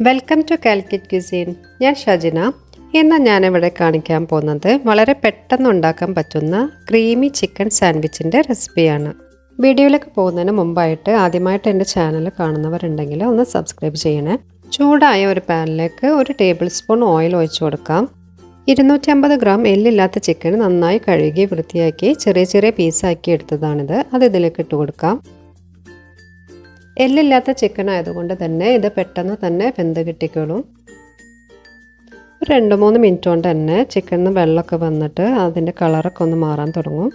Welcome to Calicut cuisine. ഞാൻ ഷജിന. ഇന്ന് ഞാനിവിടെ കാണിക്കാൻ പോകുന്നത് വളരെ പെട്ടെന്ന് ഉണ്ടാക്കാൻ പറ്റുന്ന ക്രീമി ചിക്കൻ സാൻഡ്വിച്ചിൻ്റെ റെസിപ്പിയാണ്. വീഡിയോയിലേക്ക് പോകുന്നതിന് മുമ്പായിട്ട് ആദ്യമായിട്ട് എൻ്റെ ചാനൽ കാണുന്നവരുണ്ടെങ്കിൽ ഒന്ന് സബ്സ്ക്രൈബ് ചെയ്യണേ. ചൂടായ ഒരു പാനിലേക്ക് 1 ടേബിൾ സ്പൂൺ ഓയിൽ ഒഴിച്ചു കൊടുക്കാം. 250 ഗ്രാം എല്ലില്ലാത്ത ചിക്കൻ നന്നായി കഴുകി വൃത്തിയാക്കി ചെറിയ ചെറിയ പീസാക്കി എടുത്തതാണിത്. അത് ഇതിലേക്ക് ഇട്ട് കൊടുക്കാം. എല്ലില്ലാത്ത ചിക്കൻ ആയതുകൊണ്ട് തന്നെ ഇത് പെട്ടെന്ന് തന്നെ വെന്ത് കിട്ടിക്കോളും. 2-3 മിനിറ്റ് കൊണ്ട് തന്നെ ചിക്കനിൽ വെള്ളമൊക്കെ വന്നിട്ട് അതിൻ്റെ കളറൊക്കെ ഒന്ന് മാറാൻ തുടങ്ങും.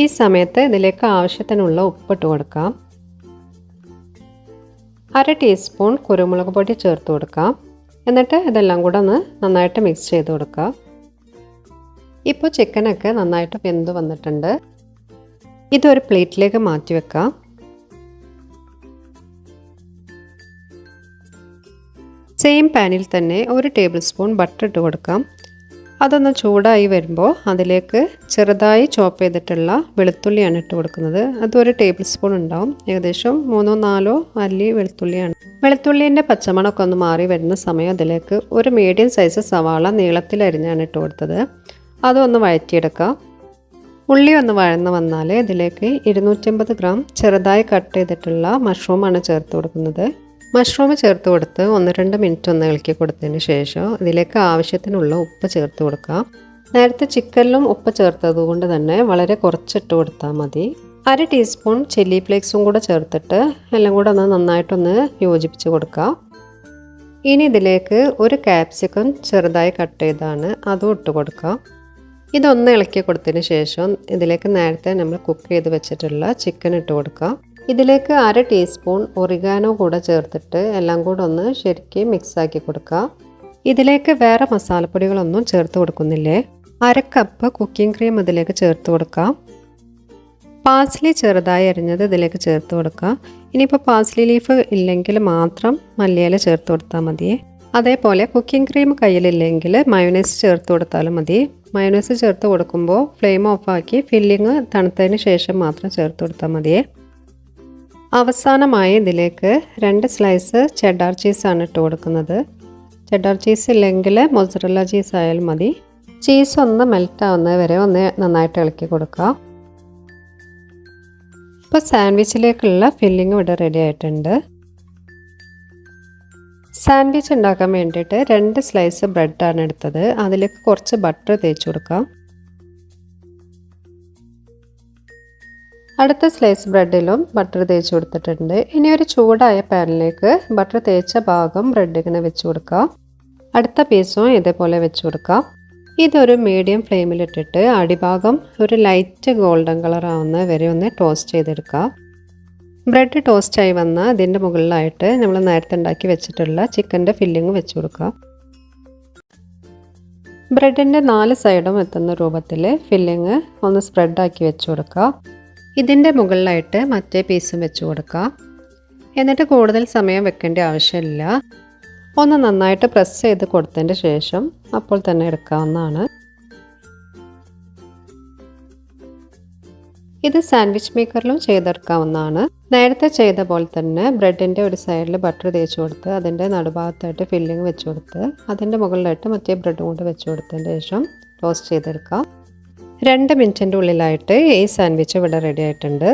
ഈ സമയത്ത് ഇതിലേക്ക് ആവശ്യത്തിനുള്ള ഉപ്പിട്ട് കൊടുക്കാം. 1/2 ടീസ്പൂൺ കുരുമുളക് പൊടി ചേർത്ത് കൊടുക്കാം. എന്നിട്ട് ഇതെല്ലാം കൂടെ ഒന്ന് നന്നായിട്ട് മിക്സ് ചെയ്ത് കൊടുക്കാം. ഇപ്പോൾ ചിക്കനൊക്കെ നന്നായിട്ട് വെന്ത് വന്നിട്ടുണ്ട്. ഇതൊരു പ്ലേറ്റിലേക്ക് മാറ്റി വെക്കാം. സെയിം പാനിൽ തന്നെ 1 ടേബിൾ സ്പൂൺ ബട്ടർ ഇട്ട് കൊടുക്കാം. അതൊന്ന് ചൂടായി വരുമ്പോൾ അതിലേക്ക് ചെറുതായി ചോപ്പ് ചെയ്തിട്ടുള്ള വെളുത്തുള്ളിയാണ് ഇട്ട് കൊടുക്കുന്നത്. അത് 1 ടേബിൾ സ്പൂൺ ഉണ്ടാവും. ഏകദേശം 3-4 അല്ലി വെളുത്തുള്ളിയാണ്. വെളുത്തുള്ളിൻ്റെ പച്ചമണമൊക്കെ ഒന്ന് മാറി വരുന്ന സമയം അതിലേക്ക് ഒരു മീഡിയം സൈസ് സവാള നീളത്തിൽ അരിഞ്ഞാണ് ഇട്ട് കൊടുത്തത്. അതൊന്ന് വഴറ്റിയെടുക്കാം. ഉള്ളി ഒന്ന് വഴന്ന് വന്നാൽ ഇതിലേക്ക് 250 ഗ്രാം ചെറുതായി കട്ട് ചെയ്തിട്ടുള്ള മഷ്റൂമാണ് ചേർത്ത് കൊടുക്കുന്നത്. മഷ്റൂം ചേർത്ത് കൊടുത്ത് 1-2 മിനിറ്റ് ഒന്ന് ഇളക്കി കൊടുത്തതിന് ശേഷം ഇതിലേക്ക് ആവശ്യത്തിനുള്ള ഉപ്പ് ചേർത്ത് കൊടുക്കാം. നേരത്തെ ചിക്കനിലും ഉപ്പ് ചേർത്തത് കൊണ്ട് തന്നെ വളരെ കുറച്ചിട്ട് കൊടുത്താൽ മതി. 1/2 ടീസ്പൂൺ ചില്ലി ഫ്ലേക്സും കൂടെ ചേർത്തിട്ട് എല്ലാം കൂടെ ഒന്ന് നന്നായിട്ടൊന്ന് യോജിപ്പിച്ച് കൊടുക്കാം. ഇനി ഇതിലേക്ക് 1 ക്യാപ്സിക്കം ചെറുതായി കട്ട് ചെയ്താണ് അതും ഇട്ട് കൊടുക്കാം. ഇതൊന്ന് ഇളക്കി കൊടുത്തതിന് ശേഷം ഇതിലേക്ക് നേരത്തെ നമ്മൾ കുക്ക് ചെയ്ത് വെച്ചിട്ടുള്ള ചിക്കൻ ഇട്ട് കൊടുക്കാം. ഇതിലേക്ക് 1/2 ടീസ്പൂൺ ഒറിഗാനോ കൂടെ ചേർത്തിട്ട് എല്ലാം കൂടെ ഒന്ന് ശരിക്കും മിക്സാക്കി കൊടുക്കാം. ഇതിലേക്ക് വേറെ മസാലപ്പൊടികളൊന്നും ചേർത്ത് കൊടുക്കുന്നില്ലേ. 1/2 കപ്പ് കുക്കിംഗ് ക്രീം ഇതിലേക്ക് ചേർത്ത് കൊടുക്കാം. പാസ്ലി ചെറുതായി അരിഞ്ഞത് ഇതിലേക്ക് ചേർത്ത് കൊടുക്കാം. ഇനിയിപ്പോൾ പാസ്ലി ലീഫ് ഇല്ലെങ്കിൽ മാത്രം മല്ലിയില ചേർത്ത് കൊടുത്താൽ മതിയേ. അതേപോലെ കുക്കിംഗ് ക്രീം കയ്യിലില്ലെങ്കിൽ മയോണൈസ് ചേർത്ത് കൊടുത്താലും മതി. മയോണൈസ് ചേർത്ത് കൊടുക്കുമ്പോൾ ഫ്ലെയിം ഓഫാക്കി ഫില്ലിങ് തണുത്തതിന് ശേഷം മാത്രം ചേർത്ത് കൊടുത്താൽ മതിയേ. അവസാനമായി ഇതിലേക്ക് 2 സ്ലൈസ് ചെഡാർ ചീസാണ് ഇട്ട് കൊടുക്കുന്നത്. ചെഡാർ ചീസ് ഇല്ലെങ്കിൽ മൊസറല്ല ചീസ് ആയാലും മതി. ചീസ് ഒന്ന് മെൽറ്റ് ആവുന്നത് വരെ ഒന്ന് നന്നായിട്ട് ഇളക്കി കൊടുക്കുക. ഇപ്പോൾ സാൻഡ്വിച്ചിലേക്കുള്ള ഫില്ലിങ് ഇവിടെ റെഡി ആയിട്ടുണ്ട്. സാൻഡ്വിച്ച് ഉണ്ടാക്കാൻ വേണ്ടിയിട്ട് 2 സ്ലൈസ് ബ്രെഡാണ് എടുത്തത്. അതിലേക്ക് കുറച്ച് ബട്ടർ തേച്ച് കൊടുക്കാം. അടുത്ത സ്ലൈസ് ബ്രെഡിലും ബട്ടർ തേച്ച് കൊടുത്തിട്ടുണ്ട്. ഇനി ഒരു ചൂടായ പാനിലേക്ക് ബട്ടർ തേച്ച ഭാഗം ബ്രെഡ് ഇങ്ങനെ വെച്ച് കൊടുക്കാം. അടുത്ത പീസും ഇതേപോലെ വെച്ച് കൊടുക്കാം. ഇതൊരു മീഡിയം ഫ്ലെയിമിലിട്ടിട്ട് അടിഭാഗം ഒരു ലൈറ്റ് ഗോൾഡൻ കളർ ആവുന്ന വരെ ഒന്ന് ടോസ്റ്റ് ചെയ്തെടുക്കാം. ബ്രെഡ് ടോസ്റ്റായി വന്നാൽ അതിൻ്റെ മുകളിലായിട്ട് നമ്മൾ നേരത്തെ ഉണ്ടാക്കി വെച്ചിട്ടുള്ള ചിക്കൻ്റെ ഫില്ലിങ് വെച്ച് കൊടുക്കുക. ബ്രെഡിൻ്റെ 4 സൈഡും എത്തുന്ന രൂപത്തിൽ ഫില്ലിങ് ഒന്ന് സ്പ്രെഡാക്കി വെച്ച് കൊടുക്കുക. ഇതിൻ്റെ മുകളിലായിട്ട് മറ്റേ പീസും വെച്ച് കൊടുക്കുക. എന്നിട്ട് കൂടുതൽ സമയം വെക്കേണ്ട ആവശ്യമില്ല. ഒന്ന് നന്നായിട്ട് പ്രസ് ചെയ്ത് കൊടുത്തതിൻ്റെ ശേഷം അപ്പോൾ തന്നെ എടുക്കാവുന്നതാണ്. ഇത് സാൻഡ്വിച്ച് മേക്കറിലും ചെയ്തെടുക്കാവുന്നതാണ്. നേരത്തെ ചെയ്ത പോലെ തന്നെ ബ്രെഡിൻ്റെ ഒരു സൈഡിൽ ബട്ടർ തേച്ച് കൊടുത്ത് അതിൻ്റെ നടുഭാഗത്തായിട്ട് ഫില്ലിങ് വെച്ച് കൊടുത്ത് അതിൻ്റെ മുകളിലായിട്ട് മറ്റേ ബ്രെഡും കൊണ്ട് വെച്ച് കൊടുത്തതിന് ശേഷം ടോസ്റ്റ് ചെയ്തെടുക്കാം. 2 മിനിറ്റിൻ്റെ ഉള്ളിലായിട്ട് ഈ സാൻഡ്വിച്ച് ഇവിടെ റെഡി ആയിട്ടുണ്ട്.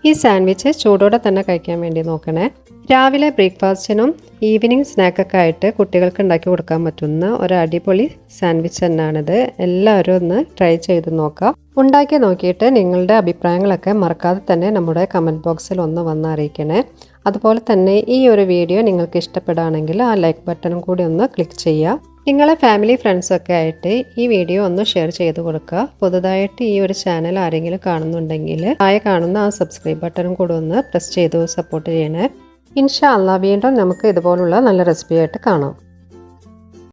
ഈ സാൻഡ്വിച്ച് ചൂടോടെ തന്നെ കഴിക്കാൻ വേണ്ടി നോക്കണേ. രാവിലെ ബ്രേക്ക്ഫാസ്റ്റിനും ഈവനിങ് സ്നാക്കൊക്കെ ആയിട്ട് കുട്ടികൾക്ക് ഉണ്ടാക്കി കൊടുക്കാൻ പറ്റുന്ന ഒരു അടിപൊളി സാൻഡ്വിച്ച് തന്നെയാണിത്. എല്ലാവരും ഒന്ന് ട്രൈ ചെയ്ത് നോക്കാം. ഉണ്ടാക്കി നോക്കിയിട്ട് നിങ്ങളുടെ അഭിപ്രായങ്ങളൊക്കെ മറക്കാതെ തന്നെ നമ്മുടെ കമൻറ്റ് ബോക്സിൽ ഒന്ന് വന്ന് അറിയിക്കണേ. അതുപോലെ തന്നെ ഈ ഒരു വീഡിയോ നിങ്ങൾക്ക് ഇഷ്ടപ്പെടുകയാണെങ്കിൽ ആ ലൈക്ക് ബട്ടണും കൂടി ഒന്ന് ക്ലിക്ക് ചെയ്യുക. നിങ്ങളെ ഫാമിലി ഫ്രണ്ട്സൊക്കെ ആയിട്ട് ഈ വീഡിയോ ഒന്ന് ഷെയർ ചെയ്ത് കൊടുക്കുക. പുതുതായിട്ട് ഈ ഒരു ചാനൽ ആരെങ്കിലും കാണുന്നുണ്ടെങ്കിൽ താഴെ കാണുന്ന ആ സബ്സ്ക്രൈബ് ബട്ടണും കൂടി ഒന്ന് പ്രസ് ചെയ്ത് സപ്പോർട്ട് ചെയ്യണേ. ഇൻഷാ അല്ലാഹ് വീണ്ടും നമുക്ക് ഇതുപോലുള്ള നല്ല റെസിപ്പി ആയിട്ട് കാണാം.